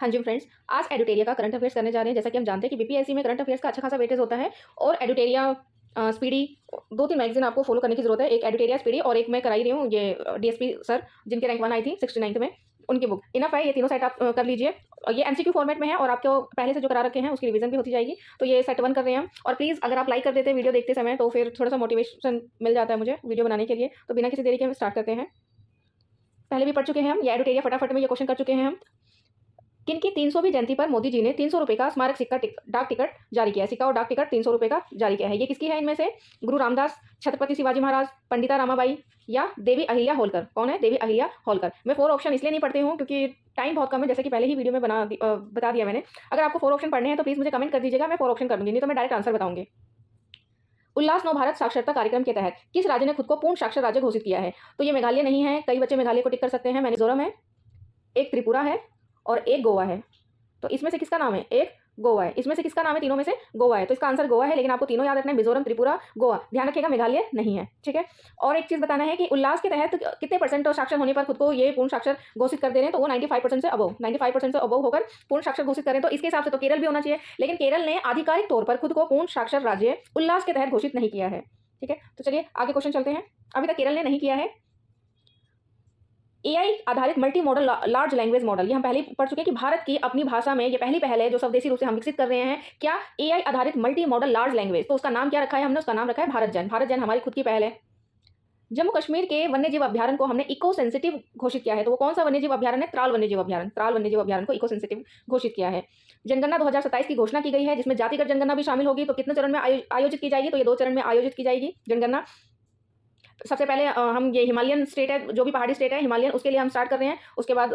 हाँ जी फ्रेंड्स, आज एडुटेरिया का करंट अफेयर्स करने जा रहे हैं। जैसा कि हम जानते हैं कि बीपीएससी में करंट अफेयर्स का अच्छा खासा वेटेज होता है और एडुटेरिया स्पीडी 2-3 मैगज़ीन आपको फॉलो करने की ज़रूरत है। एक एडुटेरिया स्पीडी और एक मैं कराई रही हूँ ये डीएसपी सर जिनके रैंक 1 आई थी 69th में, उनकी बुक इनफ है। ये तीनों सेट आप कर लीजिए। और ये एमसीक्यू फॉर्मेट में है और आपको पहले से जो करा रखे हैं उसकी रिवीजन भी होती जाएगी। तो ये सेट 1 कर रहे हैं हम। और प्लीज़ अगर आप लाइक कर देते हैं वीडियो देखते समय तो फिर थोड़ा-सा मोटिवेशन मिल जाता है मुझे वीडियो बनाने के लिए। तो बिना किसी देरी के हम स्टार्ट करते हैं। पहले भी पढ़ चुके हैं हम ये एडुटेरिया फटाफट में ये क्वेश्चन कर चुके हैं हम। किनकी 300वीं जयंती पर मोदी जी ने 300 रुपए का स्मारक सिक्का डाक टिकट जारी किया है। सिक्का और डाक टिकट 300 रुपए का जारी किया है। ये किसकी है इनमें से? गुरु रामदास, छत्रपति शिवाजी महाराज, पंडिता रामाबाई या देवी अहिल्या होलकर। कौन है? देवी अहिल्या होलकर। मैं 4 ऑप्शन इसलिए नहीं पढ़ती हूँ क्योंकि टाइम बहुत कम है, जैसे कि पहले ही वीडियो में बता दिया मैंने। अगर आपको 4 ऑप्शन पढ़ने हैं तो प्लीज़ मुझे कमेंट कर दीजिएगा, मैं 4 ऑप्शन कर दूंगी, नहीं तो मैं डायरेक्ट आंसर बताऊंगी। उल्लास नव भारत साक्षरता कार्यक्रम के तहत किस राज्य ने खुद को पूर्ण साक्षर राज्य घोषित किया है? तो ये मेघालय नहीं है, कई बच्चे मेघालय को टिक कर सकते हैं। मिजोरम है, एक त्रिपुरा है और एक गोवा है। तो इसमें से किसका नाम है? एक गोवा है। इसमें से किसका नाम है? तीनों में से गोवा है। तो इसका आंसर गोवा है, लेकिन आपको तीनों याद रखना है, मिजोरम, त्रिपुरा, गोवा। ध्यान रखिएगा मेघालय नहीं है, ठीक है। और एक चीज़ बताना है कि उल्लास के तहत कितने परसेंट साक्षर होने पर खुद को ये पूर्ण साक्षर घोषित कर दे रहे हैं, तो वो 95% से अबव 95% से अबव होकर पूर्ण साक्षर घोषित करें। तो इसके हिसाब से तो केरल भी होना चाहिए, लेकिन केरल ने आधिकारिक तौर पर खुद को पूर्ण साक्षर राज्य उल्लास के तहत घोषित नहीं किया है, ठीक है। तो चलिए आगे क्वेश्चन चलते हैं। अभी तक केरल ने नहीं किया है। एआई आधारित multi modal large language model, ये हम पहले ही पढ़ चुके हैं कि भारत की अपनी भाषा में ये पहली पहल है जो स्वदेशी रूप से हम विकसित कर रहे हैं। क्या? एआई आधारित मल्टी मॉडल लार्ज लैंग्वेज। तो उसका नाम क्या रखा है हमने? उसका नाम रखा है भारत जैन। भारत जैन हमारी खुद की पहल है। जम्मू कश्मीर के वन्यजीव अभ्यारण्य को हमने इको सेंसिटिव घोषित किया है, तो वो कौन सा वन्यजीव अभ्यारण्य है? त्राल वन्यजीव अभ्यारण्य। त्राल वन्यजीव अभ्यारण्य को इको सेंसिटिव घोषित किया है। जनगणना 2027 की घोषणा की गई है, जिसमें जातिगत जनगणना भी शामिल होगी। तो कितने चरण में आयोजित की जाएगी? तो ये 2 चरण में आयोजित की जाएगी जनगणना। सबसे पहले हम ये हिमालयन स्टेट है, जो भी पहाड़ी स्टेट है हिमालयन, उसके लिए हम स्टार्ट कर रहे हैं, उसके बाद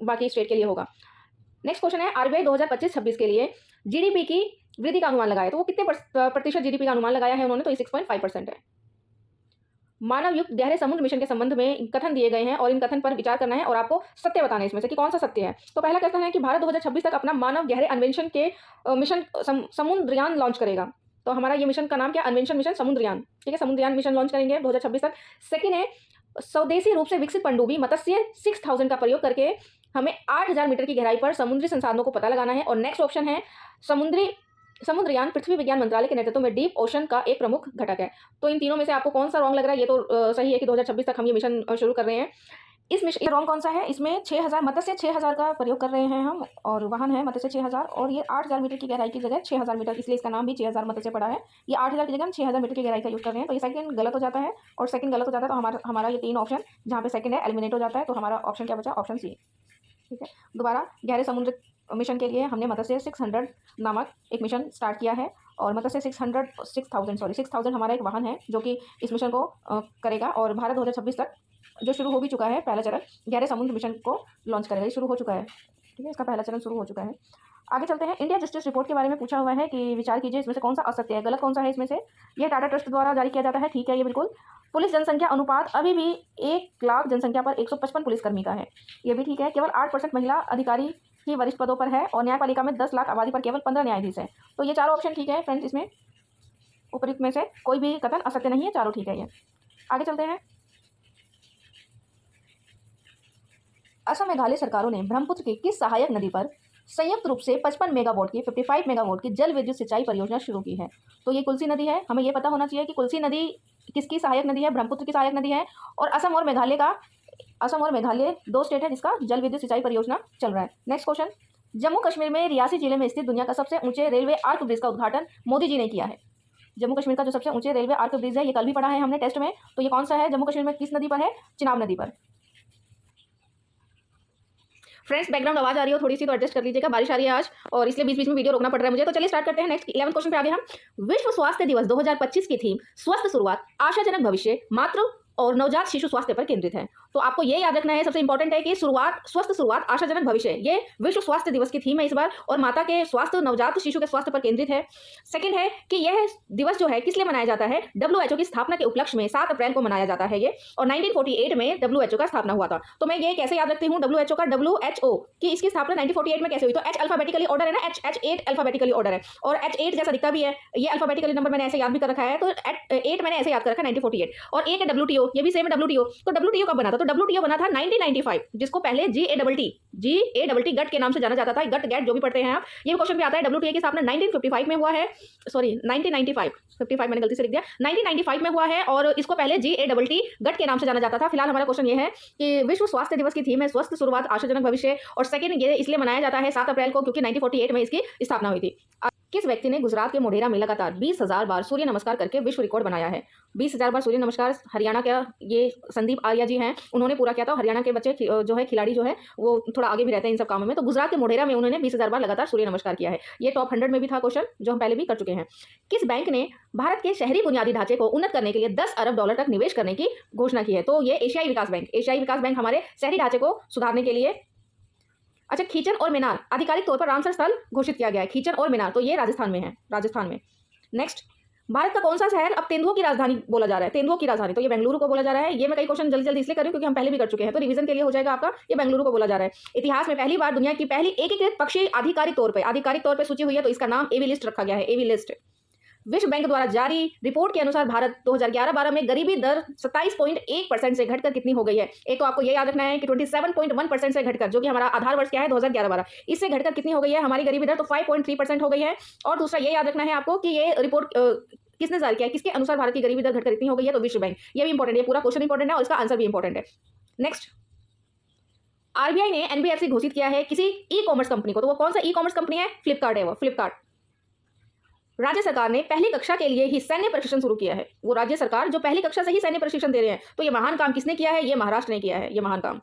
बाकी स्टेट के लिए होगा। नेक्स्ट क्वेश्चन है आरबीआई 2025-26 के लिए जीडीपी की वृद्धि का अनुमान लगाया, तो वो कितने प्रतिशत जीडीपी का अनुमान लगाया है उन्होंने? तो ये 6.5% है। मानव युक्त गहरे समुद्र मिशन के संबंध में कथन दिए गए हैं और इन कथन पर विचार करना है और आपको सत्य बताना है इसमें से कि कौन सा सत्य है। तो पहला कथन है कि भारत 2026 तक अपना मानव गहरे अन्वेषण के मिशन समुद्रयान लॉन्च करेगा। तो हमारा ये मिशन का नाम क्या? अन्वेषण मिशन समुद्रयान, ठीक है। समुद्रयान मिशन लॉन्च करेंगे 2026 तक। सेकंड है स्वदेशी रूप से विकसित पनडुब्बी मत्स्य 6000 का प्रयोग करके हमें 8000 मीटर की गहराई पर समुद्री संसाधनों को पता लगाना है। और नेक्स्ट ऑप्शन है समुद्रयान पृथ्वी विज्ञान मंत्रालय के नेतृत्व में डीप ओशन का एक प्रमुख घटक है। तो इन तीनों में से आपको कौन सा रॉन्ग लग रहा है? ये तो सही है कि 2026 तक हम ये मिशन शुरू कर रहे हैं। इस मिशन रॉन्ग कौन सा है? इसमें 6000 मत्स्य 6000 का प्रयोग कर रहे हैं हम, और वाहन है मत्स्य 6000, और ये 8000 मीटर की गहराई की जगह 6000 मीटर, इसलिए इसका नाम भी 6000 मत्स्य पड़ा है। ये 8000 की जगह हम 6000 मीटर की गहराई का यूज कर रहे हैं। तो ये सेकंड गलत हो जाता है, और सेकंड गलत हो जाता है तो हमारा ये 3 ऑप्शन जहाँ पे सेकंड है एलिमिनेट हो जाता है। तो हमारा ऑप्शन क्या बचा? ऑप्शन सी, ठीक है। दोबारा गहरे समुद्र मिशन के लिए हमने मत्स्य 600 नामक एक मिशन स्टार्ट किया है, और मत्स्य 6000 हमारा एक वाहन है जो कि इस मिशन को करेगा। और भारत 2026 तक जो शुरू हो भी चुका है, पहला चरण गहरे समुद्र मिशन को लॉन्च करेगा, ये शुरू हो चुका है, ठीक है। इसका पहला चरण शुरू हो चुका है। आगे चलते हैं। इंडिया जस्टिस रिपोर्ट के बारे में पूछा हुआ है कि विचार कीजिए इसमें से कौन सा असत्य है, गलत कौन सा है इसमें से? यह टाटा ट्रस्ट द्वारा जारी किया जाता है, ठीक है, ये बिल्कुल। पुलिस जनसंख्या अनुपात अभी भी 1 लाख जनसंख्या पर 155 पुलिसकर्मी का है, ये भी ठीक है। केवल 8% महिला अधिकारी ही वरिष्ठ पदों पर है, और न्यायपालिका में 10 लाख आबादी पर केवल 15 न्यायाधीश है। तो ये चारों ऑप्शन ठीक है फ्रेंड्स, इसमें उपयुक्त में से कोई भी कथन असत्य नहीं है, चारों ठीक है ये। आगे चलते हैं। असम मेघालय सरकारों ने ब्रह्मपुत्र की किस सहायक नदी पर संयुक्त रूप से 55 मेगावाट की 55 मेगावाट की जल विद्युत सिंचाई परियोजना शुरू की है? तो ये कुल्सी नदी है। हमें ये पता होना चाहिए कि कुल्सी नदी किसकी सहायक नदी है? ब्रह्मपुत्र की सहायक नदी है। और असम और मेघालय 2 स्टेट है जिसका जल विद्युत सिंचाई परियोजना चल रहा है। नेक्स्ट क्वेश्चन, जम्मू कश्मीर में रियासी जिले में स्थित दुनिया का सबसे ऊंचे रेलवे आर्क ब्रिज का उद्घाटन मोदी जी ने किया है। जम्मू कश्मीर का जो सबसे ऊंचे रेलवे आर्क ब्रिज है, ये कल भी पढ़ा है हमने टेस्ट में। तो ये कौन सा है? जम्मू कश्मीर में किस नदी पर है? चिनाब नदी पर। फ्रेंड्स बैकग्राउंड आवाज आ रही हो थोड़ी सी तो एडजस्ट कर लीजिएगा, बारिश आ रही है आज और इसलिए बीच बीच में वीडियो रोकना पड़ रहा है मुझे। तो चलिए स्टार्ट करते हैं। नेक्स्ट 11 क्वेश्चन पे आगे हम। विश्व स्वास्थ्य दिवस 2025 की थीम स्वस्थ शुरुआत आशाजनक भविष्य मातृ और नवजात शिशु स्वास्थ्य पर केंद्रित है। तो आपको ये याद रखना है, सबसे इंपॉर्टेंट है कि स्वस्थ शुरुआत आशाजनक भविष्य, ये विश्व स्वास्थ्य दिवस की थीम है इस बार, और माता के स्वास्थ्य नवजात शिशु के स्वास्थ्य पर केंद्रित है। सेकंड है कि यह दिवस जो है किस लिए मनाया जाता है? WHO की स्थापना के उपलक्ष्य में 7 अप्रैल को मनाया जाता है ये, और 1948 में WHO का स्थापना हुआ था। तो मैं ये कैसे याद रखती हूँ WHO का WHO की इसकी स्थापना 1948 में कैसे हुई? तो H अल्फाबेटिकली ऑर्डर है ना, H8 अल्फाबेटिकली ऑर्डर है, और H8 जैसा दिखता भी है, ये अल्फाबेटिकली नंबर मैंने ऐसे याद भी कर रखा है। तो 8 मैंने ऐसे याद कर रखा है 1948, और एक है WTO, ये भी सेम है WTO। तो WTO कब बना था? तो WTO बना था 1995, जिसको पहले GATT गट के नाम से जाना जाता था। गट गैट जो भी पढ़ते हैं आप, ये क्वेश्चन भी आता है। WTO की स्थापना 1955 में हुआ है, सॉरी 1995, 55 मैंने गलती से लिख दिया, 1995 में हुआ है और इसको पहले GATT गट के नाम से जाना जाता था। फिलहाल हमारा क्वेश्चन ये है कि विश्व स्वास्थ्य दिवस की थीम है स्वस्थ शुरुआत आशाजनक भविष्य, और सेकंड ये इसलिए मनाया जाता है 7 अप्रैल को क्योंकि 1948 में इसकी स्थापना हुई थी। किस व्यक्ति ने गुजरात के मोढेरा में लगातार 20,000 बार सूर्य नमस्कार करके विश्व रिकॉर्ड बनाया है? 20,000 बार सूर्य नमस्कार हरियाणा का ये संदीप आर्या जी हैं, उन्होंने पूरा किया था। हरियाणा के बच्चे जो है खिलाड़ी जो है वो थोड़ा आगे भी रहते हैं इन सब कामों में, तो गुजरात के मोढेरा में उन्होंने 20,000 बार लगातार सूर्य नमस्कार किया है। ये टॉप 100 में भी था क्वेश्चन, जो हम पहले भी कर चुके हैं। किस बैंक ने भारत के शहरी बुनियादी ढांचे को उन्नत करने के लिए 10 अरब डॉलर तक निवेश करने की घोषणा की है? तो ये एशियाई विकास बैंक हमारे शहरी ढांचे को सुधारने के लिए। अच्छा, खीचन और मीनार आधिकारिक तौर पर रामसर स्थल घोषित किया गया है। खीचन और मीनार, तो ये राजस्थान में है, राजस्थान में। नेक्स्ट, भारत का कौन सा शहर अब तेंदुओं की राजधानी बोला जा रहा है? तेंदुओं की राजधानी, तो ये बेंगलुरु को बोला जा रहा है। ये मैं कई क्वेश्चन जल्दी जल्दी इसलिए कर रही हूं क्योंकि हम पहले भी कर चुके हैं, तो रिवीजन के लिए हो जाएगा आपका। ये बेंगलुरु को बोला जा रहा है। इतिहास में पहली बार दुनिया की पहली एकीकृत पक्षी आधिकारिक तौर पर सूची हुई है, तो इसका नाम एवी लिस्ट रखा गया है, एवी लिस्ट। विश्व बैंक द्वारा जारी रिपोर्ट के अनुसार भारत 2011-12 में गरीबी दर 27.1% से घटकर कितनी हो गई है? एक तो आपको ये याद रखना है कि 27.1% से घटकर, जो कि हमारा आधार वर्ष क्या है 2011-12, इससे घटकर कितनी हो गई है हमारी गरीबी दर? तो 5.3% हो गई है। और दूसरा ये याद रखना है आपको कि ये रिपोर्ट किसने जारी किया है, किसके अनुसार भारत की गरीबी दर घटकर इतनी हो गई है? तो विश्व बैंक। ये भी इंपॉर्टेंट है, पूरा क्वेश्चन इंपॉर्टेंट है और इसका आंसर भी इंपॉर्टेंट है। नेक्स्ट, आरबीआई ने एनबीएफसी घोषित किया है किसी ई कॉमर्स कंपनी को, तो वो कौन सा ई कॉमर्स कंपनी है? फ्लिपकार्ट है वो, फ्लिपकार्ट। राज्य सरकार ने पहली कक्षा के लिए ही सैन्य प्रशिक्षण शुरू किया है। वो राज्य सरकार जो पहली कक्षा से ही सैन्य प्रशिक्षण दे रहे हैं, तो ये महान काम किसने किया है? ये महाराष्ट्र ने किया है, ये महान काम।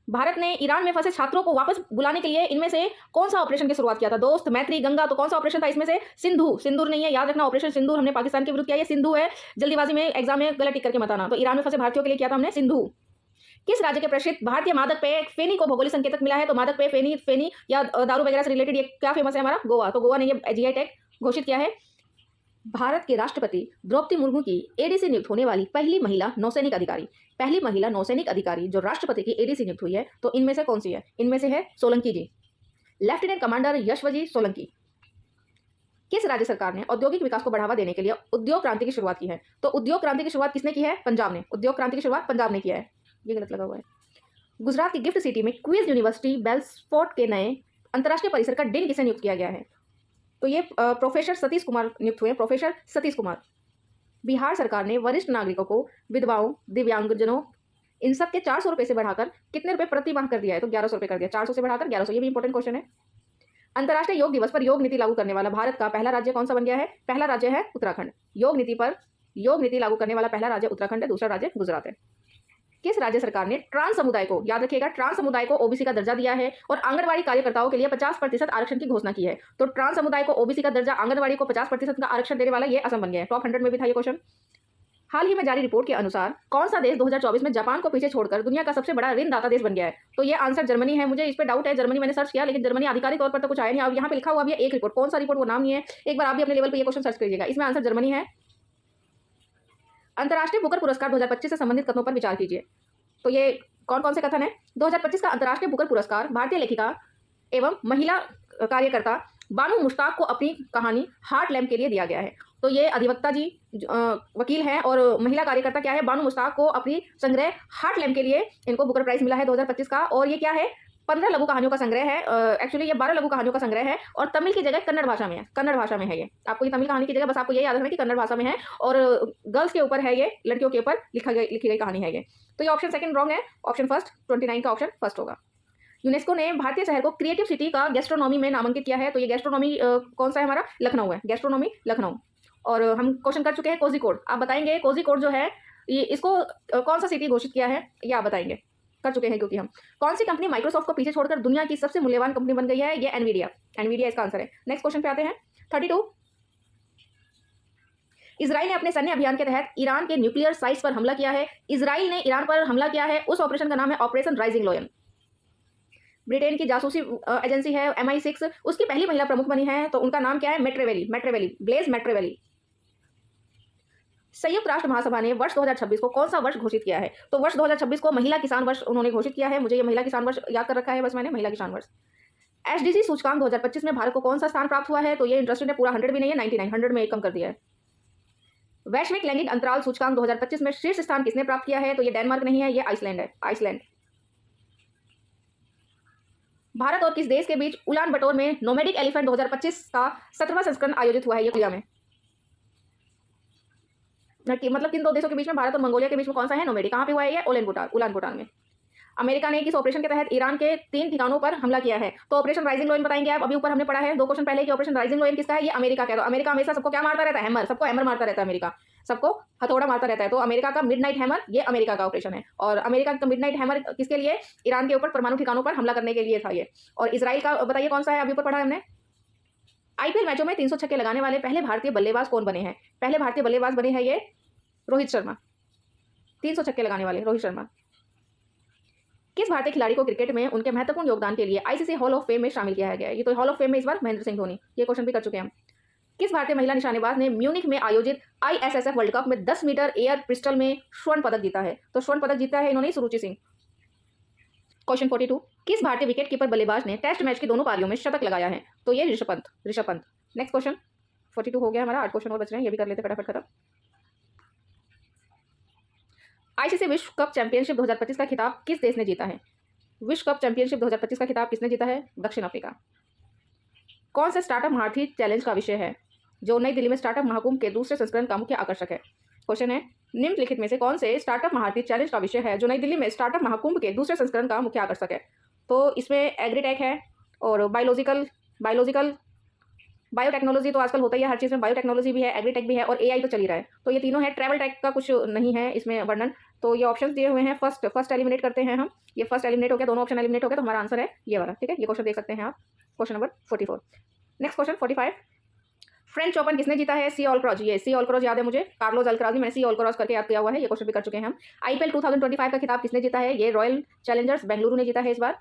भारत ने ईरान में फंसे छात्रों को वापस बुलाने के लिए इनमें से कौन सा ऑपरेशन की शुरुआत किया था? दोस्त, मैत्री, गंगा, तो कौन सा ऑपरेशन था इसमें से? सिंधु नहीं है, याद रखना। ऑपरेशन सिंधु हमने पाकिस्तान के विरुद्ध किया, ये सिंधु है। जल्दीबाजी में एग्जाम में गलत टिक करके मत आना। तो ईरान में फंसे भारतीयों के लिए किया था हमने सिंधु। किस राज्य के प्रसिद्ध भारतीय मादक पेय फेनी को भौगोलिक संकेतक मिला है? तो मादक पेय फेनी या दारू वगैरह से रिलेटेड ये क्या फेमस है हमारा? गोवा। तो गोवा ने ये जीआई टैग घोषित किया है। भारत के राष्ट्रपति द्रौपदी मुर्मू की एडीसी नियुक्त होने वाली पहली महिला नौसैनिक अधिकारी जो राष्ट्रपति की एडीसी नियुक्त हुई है, तो इनमें से कौन सी है? इनमें से है सोलंकी जी, लेफ्टिनेंट कमांडर यशवजी सोलंकी। किस राज्य सरकार ने औद्योगिक विकास को बढ़ावा देने के लिए उद्योग क्रांति की शुरुआत की है? तो उद्योग क्रांति की शुरुआत किसने की है? पंजाब ने। उद्योग क्रांति की शुरुआत पंजाब ने किया है, ये गलत लगा हुआ है। गुजरात की गिफ्ट सिटी में क्वींस यूनिवर्सिटी बेल्सफोर्ट के नए अंतर्राष्ट्रीय परिसर का डीन किसे नियुक्त किया गया है? तो ये प्रोफेसर सतीश कुमार नियुक्त हुए, प्रोफेसर सतीश कुमार। बिहार सरकार ने वरिष्ठ नागरिकों को, विधवाओं, दिव्यांगजनों, इन सब के 400 रुपये से बढ़ाकर कितने रुपए प्रति माह कर दिया है? तो 1100 रुपये कर दिया। 400 से बढ़ाकर 1100, ये भी इंपॉर्टेंट क्वेश्चन है। अंतर्राष्ट्रीय योग दिवस पर योग नीति लागू करने वाला भारत का पहला राज्य कौन सा बन गया है? पहला राज्य है उत्तराखंड। योग नीति लागू करने वाला पहला राज्य उत्तराखंड है, दूसरा राज्य गुजरात है। किस राज्य सरकार ने ट्रांस समुदाय को, याद रखिएगा, ट्रांस समुदाय को ओबीसी का दर्जा दिया है और आंगनबाड़ी कार्यकर्ताओं के लिए 50% आरक्षण की घोषणा की है? तो ट्रांस समुदाय को ओबीसी का दर्जा, आंगनबाड़ी को 50% का आरक्षण देने वाला ये असम बन गया है। टॉप 100 में भी था ये क्वेश्चन। हाल ही में जारी रिपोर्ट के अनुसार कौन सा देश 2024 में जापान को पीछे छोड़कर दुनिया का सबसे बड़ा ऋणदाता देश बन गया है? तो ये आंसर जर्मनी है। मुझे इस पर डाउट है, जर्मनी मैंने सर्च किया लेकिन जर्मनी आधिकारिक तौर पर तो कुछ आया नहीं। अब यहाँ पे लिखा हुआ भी है एक रिपोर्ट, कौन सा रिपोर्ट वो नाम नहीं है, एक बार आप भी अपने लेवल पर ये क्वेश्चन सर्च करिएगा। इसमें आंसर जर्मनी है। अंतर्राष्ट्रीय बुकर पुरस्कार 2025 से संबंधित कथनों पर विचार कीजिए। तो ये कौन कौन से कथन है? 2025 का अंतर्राष्ट्रीय बुकर पुरस्कार भारतीय लेखिका एवं महिला कार्यकर्ता बानू मुश्ताक को अपनी कहानी हार्ट लैम्प के लिए दिया गया है। तो ये अधिवक्ता जी वकील हैं और महिला कार्यकर्ता क्या है? बानू मुश्ताक को अपनी संग्रह हार्ट लैम्प के लिए इनको बुकर प्राइज मिला है 2025 का। और ये क्या है? 15 लघु कहानियों का संग्रह है। एक्चुअली ये 12 लघु कहानियों का संग्रह है और तमिल की जगह कन्नड़ भाषा में है। कन्नड़ भाषा में है ये। आपको ये तमिल कहानी की जगह बस आपको ये याद रखना कि कन्नड़ भाषा में है और गर्ल्स के ऊपर है, ये लड़कियों के ऊपर लिखी गई कहानी है ये। तो ये ऑप्शन सेकंड रॉन्ग है, ऑप्शन फर्स्ट 29 का ऑप्शन फर्स्ट होगा। यूनेस्को ने भारतीय शहर को क्रिएटिव सिटी का गैस्ट्रोनॉमी में नामांकित किया है। तो ये गैस्ट्रोनॉमी कौन सा है हमारा? लखनऊ है, गैस्ट्रोनॉमी लखनऊ। और हम क्वेश्चन कर चुके हैं कोझिकोड। आप बताएंगे कोझिकोड जो है ये इसको कौन सा सिटी घोषित किया है, ये आप बताएंगे। कर चुके हैं क्योंकि हम। कौन सी कंपनी माइक्रोसॉफ्ट को पीछे छोड़कर दुनिया की सबसे मूल्यवान कंपनी बन गई है? ये एनवीडिया इसका आंसर है। नेक्स्ट क्वेश्चन पे आते हैं 32। इजराइल ने अपने सैन्य अभियान के तहत ईरान के न्यूक्लियर साइट्स पर हमला किया है। इजराइल ने ईरान पर हमला किया है, उस ऑपरेशन का नाम है ऑपरेशन राइजिंग लॉयन। ब्रिटेन की जासूसी एजेंसी है MI6, उसकी पहली महिला प्रमुख बनी है, तो उनका नाम क्या है? मैट्रेवेली, ब्लेज मैट्रेवेली। संयुक्त राष्ट्र महासभा ने वर्ष 2026 को कौन सा वर्ष घोषित किया है? तो वर्ष 2026 को महिला किसान वर्ष उन्होंने घोषित किया है। मुझे ये महिला किसान वर्ष याद कर रखा है बस मैंने, महिला किसान वर्ष। SDG सूचकांक 2025 में भारत को कौन सा स्थान प्राप्त हुआ है? तो ये इंटरेस्टेड है, पूरा 100 भी नहीं है, 99, 100 में एक कम कर दिया है। वैश्विक लैंगिक अंतराल सूचकांक 2025 में शीर्ष स्थान किसने प्राप्त किया है? तो ये डेनमार्क नहीं है, ये आइसलैंड है, आइसलैंड। भारत और किस देश के बीच उलान बटोर में नोमैडिक एलिफेंट 2025 का 17वां संस्करण आयोजित हुआ है? ये कोरिया में। मतलब किन दो देशों के बीच में? भारत और मंगोलिया के बीच में कौन सा है नोमैडिक? कहाँ पे हुआ है ये? उलान बटोर में। अमेरिका ने किस ऑपरेशन के तहत ईरान के 3 ठिकानों पर हमला किया है? तो ऑपरेशन राइजिंग लायन बताएंगे आप, अभी ऊपर हमने पढ़ा है 2 क्वेश्चन पहले कि ऑपरेशन राइजिंग लायन किसका है? ये अमेरिका का है। तो अमेरिका हमेशा सबको क्या मारता रहता है? हैमर, सबको हैमर मारता रहता है अमेरिका, सबको हथौड़ा मारता रहता है। तो अमेरिका का मिडनाइट हैमर ये अमेरिका का ऑपरेशन है। और अमेरिका का मिडनाइट हैमर किसके लिए? ईरान के ऊपर परमाणु ठिकानों पर हमला करने के लिए था ये। और इजराइल का बताइए कौन सा है? अभी ऊपर पढ़ा है हमने। आईपीएल मैचों में 300 छक्के लगाने वाले पहले भारतीय बल्लेबाज कौन बने हैं? पहले भारतीय बल्लेबाज बने हैं ये रोहित शर्मा, 300 छक्के लगाने वाले रोहित शर्मा। किस भारतीय खिलाड़ी को क्रिकेट में उनके महत्वपूर्ण योगदान के लिए आईसीसी हॉल ऑफ फेम में शामिल किया गया है? ये तो हॉल ऑफ फेम में इस बार महेंद्र सिंह धोनी, ये क्वेश्चन भी कर चुके हैं हम। किस भारतीय महिला निशानेबाज ने म्यूनिख में आयोजित आईएसएसएफ वर्ल्ड कप में 10 मीटर एयर पिस्टल में स्वर्ण पदक जीता है? तो स्वर्ण पदक जीता है इन्होंने सुरुचि सिंह। क्वेश्चन 42, किस भारतीय विकेट कीपर बल्लेबाज ने टेस्ट मैच की दोनों पारियों में शतक लगाया है? तो ये ऋषभ पंत। नेक्स्ट क्वेश्चन 42 हो गया हमारा, 8 क्वेश्चन और बच रहे हैं, ये भी कर लेते फटाफट खत्म। आईसीसी विश्व कप चैंपियनशिप 2025 का खिताब किस देश ने जीता है? विश्व कप चैंपियनशिप 2025 का खिताब किसने जीता है? दक्षिण अफ्रीका। कौन से स्टार्टअप महारथी चैलेंज का विषय है जो नई दिल्ली में स्टार्टअप महाकुंभ के दूसरे संस्करण का मुख्य आकर्षक है? क्वेश्चन है, निम्नलिखित में से कौन से स्टार्टअप महारथी चैलेंज का विषय है जो नई दिल्ली में स्टार्टअप महाकुंभ के दूसरे संस्करण का मुख्य आकर्षक है? तो इसमें एग्रीटेक है और बायोटेक्नोलॉजी तो आजकल होता ही है, हर चीज़ में बायोटेक्नोलॉजी भी है, एग्रीटेक भी है और एआई तो चल ही रहा है। तो ये तीनों है, ट्रैवल टेक का कुछ नहीं है इसमें वर्णन। तो ये ऑप्शंस दिए हुए हैं, फर्स्ट एलिमिनेट करते हैं हम। ये फर्स्ट एलिमिनेट हो गया, दोनों ऑप्शन एलिमिनेट हो गया, तो हमारा आंसर है ये वाला। ठीक है, ये क्वेश्चन देख सकते हैं आप, question number 44। Next question 45, French open किसने जीता है? सी ऑलक्रॉज। ये सी ऑलक्रॉज याद है मुझे, कार्लोस अल्कराज, मैंने सी ऑलक्रॉज करके याद किया हुआ है, ये क्वेश्चन भी कर चुके हैं हम। आईपीएल 2025 का खिताब किसने जीता है? ये रॉयल चैलेंजर्स बेंगलुरु ने जीता है इस बार।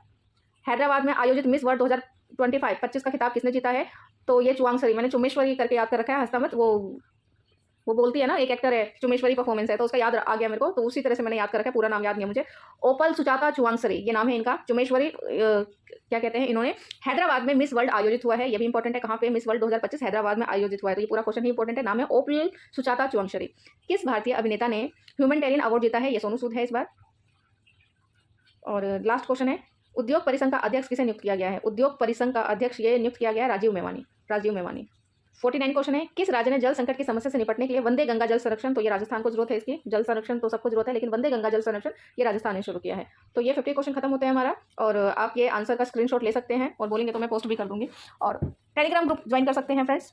हैदराबाद में आयोजित मिस वर्ल्ड 2025 का खिताब किसने जीता है? तो ये चुवांगसरी, मैंने चुमेश्वरी करके याद कर रखा है, हंसता मत, वो बोलती है ना, एक एक्टर है, चुमेश्वरी परफॉर्मेंस है, तो उसका याद आ गया मेरे को, तो उसी तरह से मैंने याद कर रखा है, पूरा नाम याद नहीं है मुझे। ओपल सुचाता चुवांगसरी ये नाम है इनका। चुमेश्वरी क्या कहते हैं इन्होंने। हैदराबाद में मिस वर्ल्ड आयोजित हुआ है, ये भी इंपॉर्टेंट है, कहाँ पे? मिस वर्ल्ड 2025 हैदराबाद में आयोजित हुआ है, तो ये पूरा क्वेश्चन ही इंपॉर्टेंट है। नाम है ओपल सुचाता चुवांगसरी। किस भारतीय अभिनेता ने ह्यूमैनिटेरियन अवार्ड जीता है? ये सोनू सूद है इस बार। और लास्ट क्वेश्चन है, उद्योग परिसंघ का अध्यक्ष किसे नियुक्त किया गया है? उद्योग परिसंघ का अध्यक्ष ये नियुक्त किया गया है राजीव मेवानी। 49 क्वेश्चन है, किस राज्य ने जल संकट की समस्या से निपटने के लिए वंदे गंगा जल संरक्षण, तो ये राजस्थान को जरूरत है इसकी, जल संरक्षण तो सबको जरूरत है, लेकिन वंदे गंगा जल संरक्षण ये राजस्थान ने शुरू किया है। तो ये 50 क्वेश्चन खत्म होते हैं हमारा, और आप ये आंसर का स्क्रीनशॉट ले सकते हैं और बोलेंगे तो मैं पोस्ट भी कर दूंगी। और टेलीग्राम ग्रुप ज्वाइन कर सकते हैं फ्रेंड्स।